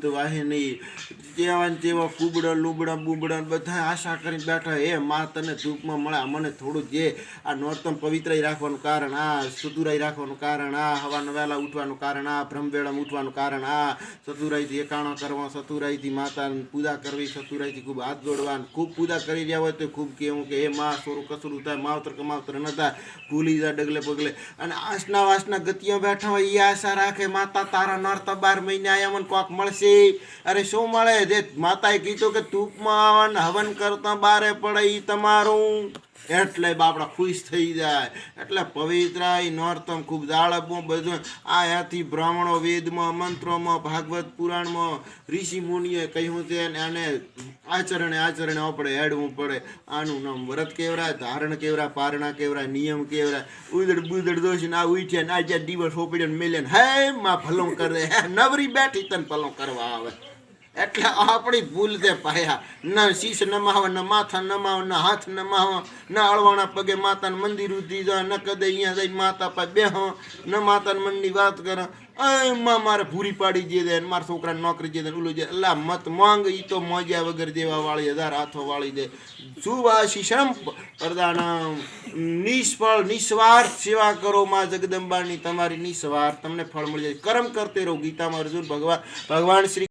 વાહિની જેવા ને તેવા કુબડા લુબડા બુબડા બધા આશા કરીને બેઠા એ માં તને ધૂપમાં મળે મને થોડું જે આ નોરતમ પવિત્રય રાખવાનું કારણ આ સુધુરાઈ રાખવાનું કારણ આ હવાના વહેલા ઉઠવાનું કારણ આ બ્રહ્મવેળામાં ઉઠવાનું કારણ આ ચતુરાઈથી એકાણા કરવા ચતુરાઈથી માતાની પૂજા કરવી ચતુરાઈથી ખૂબ હાથ જોડવાનું ખૂબ પૂજા કરી રહ્યા હોય તો ખૂબ કહેવું કે એ માં સોરું કસરું થાય માવતર કમાવતર ન થાય ભૂલી જાય ડગલે પગલે અને આસના વાસના ગતિઓ બેઠા હોય એ આશા રાખે માતા તારા નોરતા 12 મહિને આયા મને કોક મળશે અરે શું મળે જે માતાએ કીધું કે ટૂંકમાં હવન કરતા બારે પડે એ તમારું એટલે બાપડા ખુશ થઈ જાય એટલે પવિત્ર નોરતમ ખૂબ જાળવવું બધું આયાથી બ્રાહ્મણો વેદમાં મંત્રોમાં ભાગવત પુરાણમાં ઋષિ મુનિએ કહ્યું છે અને આચરણે આપણે હેડવું પડે આનું નામ વ્રત કેવરાય ધારણ કેવરાય પારણા કેવરાય નિયમ કેવરાય ઉદડ બુદડ દોષ ના ઉઠ્યા ના જ્યાં દિવસ ઓપડ્યો મેલે હે માં ભલો કરે નવરી બેઠી તને ભલો કરવા આવે એટલે આપણી ભૂલ છે પાયા ન શીશ નમાવા ન માથા નમાવા ન હાથ નમાવા ન અળવાણા પગે માતાના મંદિર ઉધી જાય ન કદે અહીંયા જઈ માતા પાસે બેહો ન માતાના મનની વાત કરે એમાં મારે ભૂરી પાડી દે ને મારા છોકરાને નોકરી દે ઓલું જે અલ્લાહ મત માંગ એ તો મોજ્યા વગર જેવા વાળી 1000 હાથો વાળી દે સુવાશિષમ પ્રદાનમ નિષ્ફળ નિસ્વાર્થ સેવા કરો માં જગદંબાની તમારી નિસ્વાર્થ તમને ફળ મળી જાય કર્મ કરતે રહો ગીતામાં અર્જુન ભગવાન શ્રી